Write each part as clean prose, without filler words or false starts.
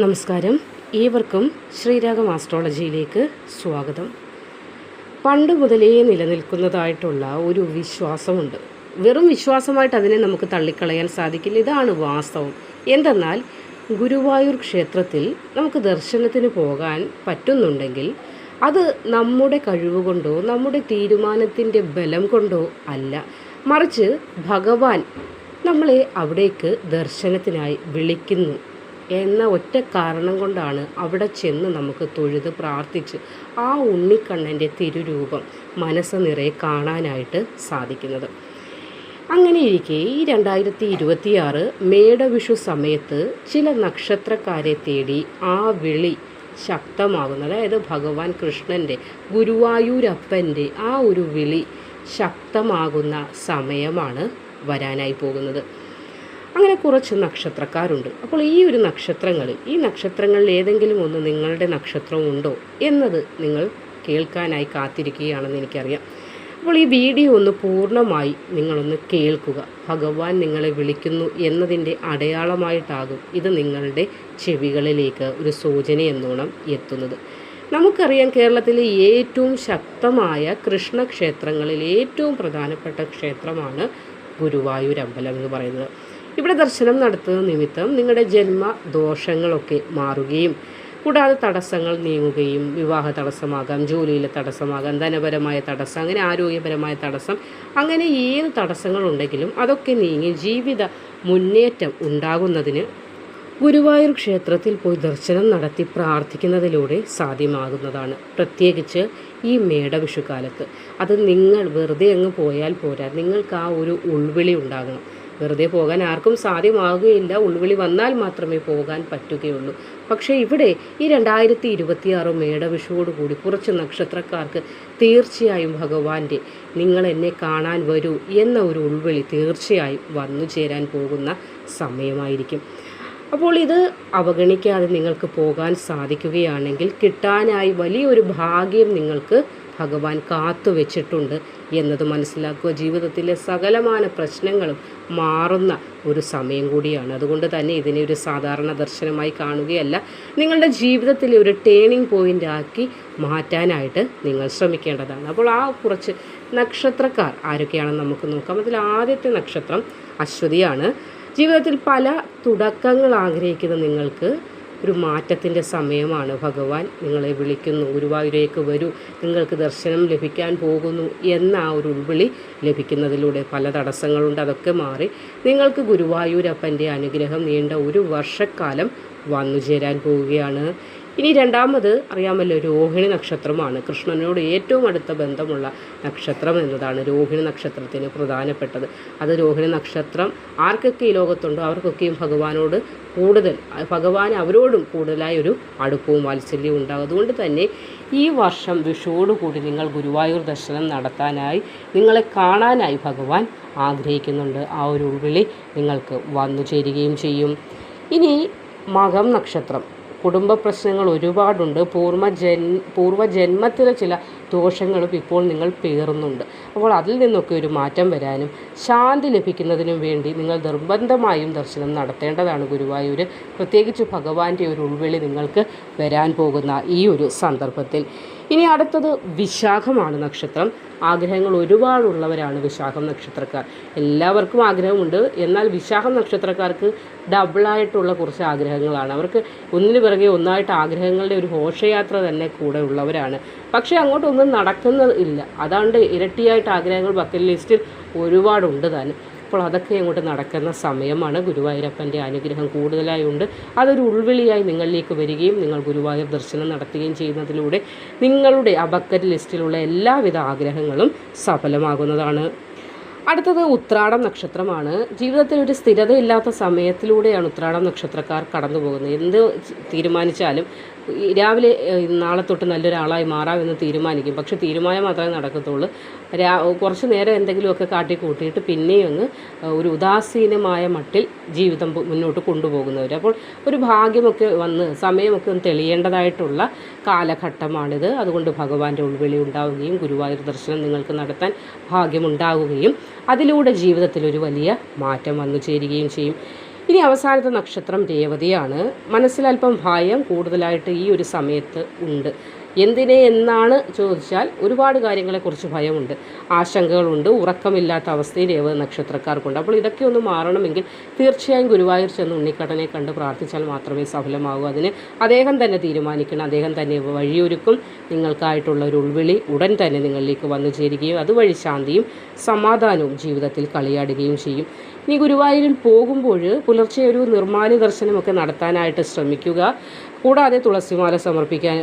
നമസ്കാരം. ഏവർക്കും ശ്രീരാഗം ആസ്ട്രോളജിയിലേക്ക് സ്വാഗതം. പണ്ട് മുതലേ നിലനിൽക്കുന്നതായിട്ടുള്ള ഒരു വിശ്വാസമുണ്ട്. വെറും വിശ്വാസമായിട്ട് അതിനെ നമുക്ക് തള്ളിക്കളയാൻ സാധിക്കില്ല. ഇതാണ് വാസ്തവം. എന്തെന്നാൽ ഗുരുവായൂർ ക്ഷേത്രത്തിൽ നമുക്ക് ദർശനത്തിന് പോകാൻ പറ്റുന്നുണ്ടെങ്കിൽ അത് നമ്മുടെ കഴിവുകൊണ്ടോ നമ്മുടെ തീരുമാനത്തിൻ്റെ ബലം കൊണ്ടോ അല്ല, മറിച്ച് ഭഗവാൻ നമ്മളെ അവിടേക്ക് ദർശനത്തിനായി വിളിക്കുന്നു എന്ന ഒറ്റ കാരണം കൊണ്ടാണ് അവിടെ ചെന്ന് നമുക്ക് തൊഴുത് പ്രാർത്ഥിച്ച് ആ ഉണ്ണിക്കണ്ണൻ്റെ തിരുരൂപം മനസ്സ് നിറയെ കാണാനായിട്ട് സാധിക്കുന്നത്. അങ്ങനെയിരിക്കെ ഈ 2026 മേടവിഷു സമയത്ത് ചില നക്ഷത്രക്കാരെ തേടി ആ വിളി ശക്തമാകുന്നത്, അതായത് ഭഗവാൻ കൃഷ്ണൻ്റെ ഗുരുവായൂരപ്പൻ്റെ ആ ഒരു വിളി ശക്തമാകുന്ന സമയമാണ് വരാനായി പോകുന്നത്. അങ്ങനെ കുറച്ച് നക്ഷത്രക്കാരുണ്ട്. അപ്പോൾ ഈ നക്ഷത്രങ്ങളിൽ ഏതെങ്കിലും ഒന്ന് നിങ്ങളുടെ നക്ഷത്രമുണ്ടോ എന്നത് നിങ്ങൾ കേൾക്കാനായി കാത്തിരിക്കുകയാണെന്ന് എനിക്കറിയാം. അപ്പോൾ ഈ വീഡിയോ ഒന്ന് പൂർണ്ണമായി നിങ്ങളൊന്ന് കേൾക്കുക. ഭഗവാൻ നിങ്ങളെ വിളിക്കുന്നു എന്നതിൻ്റെ അടയാളമായിട്ടാകും ഇത് നിങ്ങളുടെ ചെവികളിലേക്ക് ഒരു സൂചന എന്നോണം എത്തുന്നത്. നമുക്കറിയാം, കേരളത്തിലെ ഏറ്റവും ശക്തമായ കൃഷ്ണക്ഷേത്രങ്ങളിൽ ഏറ്റവും പ്രധാനപ്പെട്ട ക്ഷേത്രമാണ് ഗുരുവായൂർ അമ്പലം എന്ന് പറയുന്നത്. ഇവിടെ ദർശനം നടത്തുന്ന നിമിത്തം നിങ്ങളുടെ ജന്മദോഷങ്ങളൊക്കെ മാറുകയും കൂടാതെ തടസ്സങ്ങൾ നീങ്ങുകയും, വിവാഹ തടസ്സമാകാം, ജോലിയിലെ തടസ്സമാകാം, ധനപരമായ തടസ്സം, അങ്ങനെ ആരോഗ്യപരമായ തടസ്സം, അങ്ങനെ ഏത് തടസ്സങ്ങളുണ്ടെങ്കിലും അതൊക്കെ നീങ്ങി ജീവിത മുന്നേറ്റം ഉണ്ടാകുന്നതിന് ഗുരുവായൂർ ക്ഷേത്രത്തിൽ പോയി ദർശനം നടത്തി പ്രാർത്ഥിക്കുന്നതിലൂടെ സാധ്യമാകുന്നതാണ്. പ്രത്യേകിച്ച് ഈ മേടവിഷുക്കാലത്ത് അത് നിങ്ങൾ വെറുതെ അങ്ങ് പോയാൽ പോരാ, നിങ്ങൾക്ക് ആ ഒരു ഉൾവിളി ഉണ്ടാകണം. വെറുതെ പോകാൻ ആർക്കും സാധ്യമാകുകയില്ല. ഉൾവിളി വന്നാൽ മാത്രമേ പോകാൻ പറ്റുകയുള്ളൂ. പക്ഷേ ഇവിടെ ഈ 2026 മേടവിഷുവോടുകൂടി കുറച്ച് നക്ഷത്രക്കാർക്ക് തീർച്ചയായും ഭഗവാന്റെ നിങ്ങൾ എന്നെ കാണാൻ വരൂ എന്ന ഒരു ഉൾവിളി തീർച്ചയായും വന്നു ചേരാൻ പോകുന്ന സമയമായിരിക്കും. അപ്പോൾ ഇത് അവഗണിക്കാതെ നിങ്ങൾക്ക് പോകാൻ സാധിക്കുകയാണെങ്കിൽ കിട്ടാനായി വലിയൊരു ഭാഗ്യം നിങ്ങൾക്ക് ഭഗവാൻ കാത്തുവെച്ചിട്ടുണ്ട് എന്നത് മനസ്സിലാക്കുക. ജീവിതത്തിലെ സകലമാന പ്രശ്നങ്ങളും മാറുന്ന ഒരു സമയം കൂടിയാണ്. അതുകൊണ്ട് തന്നെ ഇതിനെ ഒരു സാധാരണ ദർശനമായി കാണുകയല്ല, നിങ്ങളുടെ ജീവിതത്തിലെ ഒരു ടേണിംഗ് പോയിൻ്റ് ആക്കി മാറ്റാനായിട്ട് നിങ്ങൾ ശ്രമിക്കേണ്ടതാണ്. അപ്പോൾ ആ കുറച്ച് നക്ഷത്രക്കാർ ആരൊക്കെയാണെന്ന് നമുക്ക് നോക്കാം. അതിൽ ആദ്യത്തെ നക്ഷത്രം അശ്വതിയാണ്. ജീവിതത്തിൽ പല തുടക്കങ്ങൾ ആഗ്രഹിക്കുന്ന നിങ്ങൾക്ക് ഒരു മാറ്റത്തിൻ്റെ സമയമാണ്. ഭഗവാൻ നിങ്ങളെ വിളിക്കുന്നു, ഗുരുവായൂരേക്ക് വരൂ, നിങ്ങൾക്ക് ദർശനം ലഭിക്കാൻ പോകുന്നു എന്ന ആ ഒരു ഉൾവിളി ലഭിക്കുന്നതിലൂടെ പല തടസ്സങ്ങളുണ്ട്, അതൊക്കെ മാറി നിങ്ങൾക്ക് ഗുരുവായൂരപ്പൻ്റെ അനുഗ്രഹം നീണ്ട ഒരു വർഷക്കാലം വന്നു ചേരാൻ പോവുകയാണ്. ഇനി രണ്ടാമത് അറിയാമല്ലോ, രോഹിണി നക്ഷത്രമാണ്. കൃഷ്ണനോട് ഏറ്റവും അടുത്ത ബന്ധമുള്ള നക്ഷത്രം എന്നതാണ് രോഹിണി നക്ഷത്രത്തിന് പ്രധാനപ്പെട്ടത്. അത് രോഹിണി നക്ഷത്രം ആർക്കൊക്കെ ഈ ലോകത്തുണ്ടോ അവർക്കൊക്കെയും ഭഗവാൻ അവരോടും കൂടുതലായ ഒരു അടുപ്പവും വാത്സല്യവും ഉണ്ടാകും. അതുകൊണ്ട് തന്നെ ഈ വർഷം വിഷുവോടുകൂടി നിങ്ങൾ ഗുരുവായൂർ ദർശനം നടത്താനായി, നിങ്ങളെ കാണാനായി ഭഗവാൻ ആഗ്രഹിക്കുന്നുണ്ട്. ആ ഒരു ഉൾവിളി നിങ്ങൾക്ക് വന്നു ചേരുകയും ചെയ്യും. ഇനി മകം നക്ഷത്രം. കുടുംബ പ്രശ്നങ്ങൾ ഒരുപാടുണ്ട്. പൂർവ്വജന്മത്തിലെ ചില ദോഷങ്ങളും ഇപ്പോൾ നിങ്ങൾ പേറുന്നുണ്ട്. അപ്പോൾ അതിൽ നിന്നൊക്കെ ഒരു മാറ്റം വരാനും ശാന്തി ലഭിക്കുന്നതിനും വേണ്ടി നിങ്ങൾ നിർബന്ധമായും ദർശനം നടത്തേണ്ടതാണ് ഗുരുവായൂർ. പ്രത്യേകിച്ച് ഭഗവാന്റെ ഒരു ഉൾവിളി നിങ്ങൾക്ക് വരാൻ പോകുന്ന ഈ ഒരു സന്ദർഭത്തിൽ. ഇനി അടുത്തത് വിശാഖമാണ് നക്ഷത്രം. ആഗ്രഹങ്ങൾ ഒരുപാടുള്ളവരാണ് വിശാഖം നക്ഷത്രക്കാർ. എല്ലാവർക്കും ആഗ്രഹമുണ്ട്, എന്നാൽ വിശാഖം നക്ഷത്രക്കാർക്ക് ഡബിളായിട്ടുള്ള കുറച്ച് ആഗ്രഹങ്ങളാണ്. അവർക്ക് ഒന്നിനു പിറകെ ഒന്നായിട്ട് ആഗ്രഹങ്ങളുടെ ഒരു ഘോഷയാത്ര തന്നെ കൂടെ ഉള്ളവരാണ്. പക്ഷേ അങ്ങോട്ടൊന്നും നടക്കുന്നില്ല. അതാണ്ട് ഇരട്ടിയായിട്ട് ആഗ്രഹങ്ങൾ ബക്കറ്റ് ലിസ്റ്റിൽ ഒരുപാടുണ്ട് താനും. അപ്പോൾ അതൊക്കെ അങ്ങോട്ട് നടക്കുന്ന സമയമാണ്. ഗുരുവായൂരപ്പൻ്റെ അനുഗ്രഹം കൂടുതലായി ഉണ്ട്. അതൊരു ഉൾവിളിയായി നിങ്ങളിലേക്ക് വരികയും നിങ്ങൾ ഗുരുവായൂർ ദർശനം നടത്തുകയും ചെയ്യുന്നതിലൂടെ നിങ്ങളുടെ ആ ബക്കറ്റ് ലിസ്റ്റിലുള്ള എല്ലാവിധ ആഗ്രഹങ്ങളും സഫലമാകുന്നതാണ്. അടുത്തത് ഉത്രാടം നക്ഷത്രമാണ്. ജീവിതത്തിൽ ഒരു സ്ഥിരതയില്ലാത്ത സമയത്തിലൂടെയാണ് ഉത്രാടം നക്ഷത്രക്കാർ കടന്നു പോകുന്നത്. എന്ത് തീരുമാനിച്ചാലും രാവിലെ നാളെ തൊട്ട് നല്ലൊരാളായി മാറാമെന്ന് തീരുമാനിക്കും. പക്ഷെ തീരുമാനം മാത്രമേ നടക്കത്തുള്ളൂ. കുറച്ച് നേരം എന്തെങ്കിലുമൊക്കെ കാട്ടിക്കൂട്ടിയിട്ട് പിന്നെയും അങ്ങ് ഒരു ഉദാസീനമായ മട്ടിൽ ജീവിതം മുന്നോട്ട് കൊണ്ടുപോകുന്നവർ. അപ്പോൾ ഒരു ഭാഗ്യമൊക്കെ വന്ന് സമയമൊക്കെ ഒന്ന് തെളിയേണ്ടതായിട്ടുള്ള കാലഘട്ടമാണിത്. അതുകൊണ്ട് ഭഗവാന്റെ ഉൾവിളി ഉണ്ടാവുകയും ഗുരുവായൂർ ദർശനം നിങ്ങൾക്ക് നടത്താൻ ഭാഗ്യമുണ്ടാവുകയും അതിലൂടെ ജീവിതത്തിലൊരു വലിയ മാറ്റം വന്നു ചേരുകയും ചെയ്യും. ഇനി അവസാനത്തെ നക്ഷത്രം രേവതിയാണ്. മനസ്സിലല്പം ഭയം കൂടുതലായിട്ട് ഈ ഒരു സമയത്ത് ഉണ്ട്. എന്തിനെ എന്നാണ് ചോദിച്ചാൽ ഒരുപാട് കാര്യങ്ങളെക്കുറിച്ച് ഭയമുണ്ട്, ആശങ്കകളുണ്ട്, ഉറക്കമില്ലാത്ത അവസ്ഥയിൽ രേവതി നക്ഷത്രക്കാർക്കുണ്ട്. അപ്പോൾ ഇതൊക്കെ ഒന്ന് മാറണമെങ്കിൽ തീർച്ചയായും ഗുരുവായൂർ ചെന്ന് ഉണ്ണിക്കണ്ണനെ കണ്ട് പ്രാർത്ഥിച്ചാൽ മാത്രമേ സഫലമാകൂ. അതിന് അദ്ദേഹം തന്നെ തീരുമാനിക്കണം, അദ്ദേഹം തന്നെ വഴിയൊരുക്കും. നിങ്ങൾക്കായിട്ടുള്ള ഒരു ഉൾവിളി ഉടൻ തന്നെ നിങ്ങളിലേക്ക് വന്നു ചേരുകയും അതുവഴി ശാന്തിയും സമാധാനവും ജീവിതത്തിൽ കളിയാടുകയും ചെയ്യും. ഇനി ഗുരുവായൂരിൽ പോകുമ്പോൾ പുലർച്ചെ ഒരു നിർമ്മാല്യ ദർശനമൊക്കെ നടത്താനായിട്ട് ശ്രമിക്കുക. കൂടാതെ തുളസിമാല സമർപ്പിക്കാൻ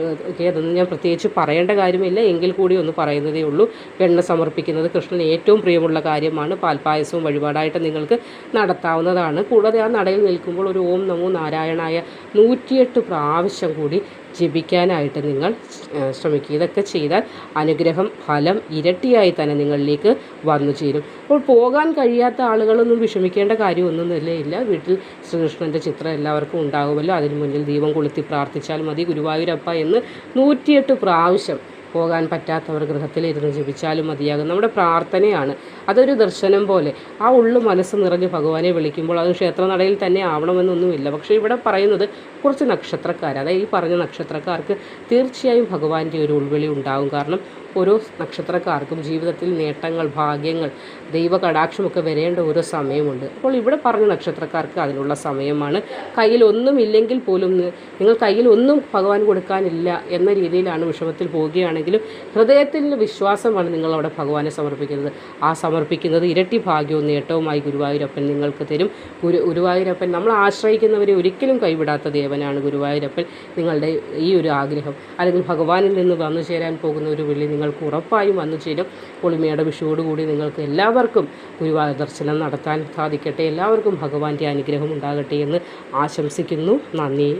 അതൊന്നും ഞാൻ പ്രത്യേകിച്ച് പറയേണ്ട കാര്യമില്ല, എങ്കിൽ കൂടി ഒന്ന് പറയുന്നതേ ഉള്ളൂ. വെണ്ണ സമർപ്പിക്കുന്നത് കൃഷ്ണന് ഏറ്റവും പ്രിയമുള്ള കാര്യമാണ്. പാൽപ്പായസവും വഴിപാടായിട്ട് നിങ്ങൾക്ക് നടത്താവുന്നതാണ്. കൂടാതെ ആ നടയിൽ നിൽക്കുമ്പോൾ ഒരു ഓം നമോ നാരായണായ 108 പ്രാവശ്യം കൂടി ജപിക്കാനായിട്ട് നിങ്ങൾ ശ്രമിക്കുക. ഇതൊക്കെ ചെയ്താൽ അനുഗ്രഹം ഫലം ഇരട്ടിയായി തന്നെ നിങ്ങളിലേക്ക് വന്നു ചേരും. അപ്പോൾ പോകാൻ കഴിയാത്ത ആളുകളൊന്നും വിഷമിക്കേണ്ട കാര്യമൊന്നും ഇല്ല. വീട്ടിൽ ശ്രീകൃഷ്ണൻ്റെ ചിത്രം എല്ലാവർക്കും ഉണ്ടാകുമല്ലോ, അതിന് മുന്നിൽ ദീപം കൊളുത്തി പ്രാർത്ഥിച്ചാൽ മതി. ഗുരുവായൂരപ്പ എന്ന് 108 പ്രാവശ്യം പോകാൻ പറ്റാത്തവർ ഗൃഹത്തിലിരുന്ന് ജപിച്ചാലും മതിയാകും. നമ്മുടെ പ്രാർത്ഥനയാണ്, അതൊരു ദർശനം പോലെ. ആ ഉള്ളു മനസ്സ് നിറഞ്ഞ് ഭഗവാനെ വിളിക്കുമ്പോൾ അത് ക്ഷേത്രനടയിൽ തന്നെ ആവണമെന്നൊന്നുമില്ല. പക്ഷേ ഇവിടെ പറയുന്നത് കുറച്ച് നക്ഷത്രക്കാർ, അതായത് ഈ പറഞ്ഞ നക്ഷത്രക്കാർക്ക് തീർച്ചയായും ഭഗവാന്റെ ഒരു ഉൾവിളി ഉണ്ടാകും. കാരണം ഓരോ നക്ഷത്രക്കാർക്കും ജീവിതത്തിൽ നേട്ടങ്ങൾ, ഭാഗ്യങ്ങൾ, ദൈവ കടാക്ഷമൊക്കെ വരേണ്ട ഓരോ സമയമുണ്ട്. അപ്പോൾ ഇവിടെ പറഞ്ഞ നക്ഷത്രക്കാർക്ക് അതിനുള്ള സമയമാണ്. കയ്യിൽ ഒന്നുമില്ലെങ്കിൽ പോലും നിങ്ങൾ കയ്യിൽ ഒന്നും ഭഗവാൻ കൊടുക്കാനില്ല എന്ന രീതിയിലാണ് വിഷമത്തിൽ പോവുകയാണെങ്കിലും ഹൃദയത്തിൽ വിശ്വാസമാണ് നിങ്ങളവിടെ ഭഗവാനെ സമർപ്പിക്കുന്നത്. ആ സമർപ്പിക്കുന്നത് ഇരട്ടി ഭാഗ്യവും നേട്ടവുമായി ഗുരുവായൂരപ്പൻ നിങ്ങൾക്ക് തരും. ഗുരുവായൂരപ്പൻ നമ്മൾ ആശ്രയിക്കുന്നവരെ ഒരിക്കലും കൈവിടാത്ത ദേവനാണ് ഗുരുവായൂരപ്പൻ. നിങ്ങളുടെ ഈ ഒരു ആഗ്രഹം അല്ലെങ്കിൽ ഭഗവാനിൽ നിന്ന് വന്നു ചേരാൻ പോകുന്ന ഒരു വിളി നിങ്ങൾക്ക് ഉറപ്പായും വന്നു ചേരും. പൊളിമയുടെ വിഷുവോടുകൂടി നിങ്ങൾക്ക് എല്ലാവർക്കും ഗുരുവായൂർ ദർശനം നടത്താൻ സാധിക്കട്ടെ. എല്ലാവർക്കും ഭഗവാന്റെ അനുഗ്രഹം ഉണ്ടാകട്ടെ എന്ന് ആശംസിക്കുന്നു. നന്ദി.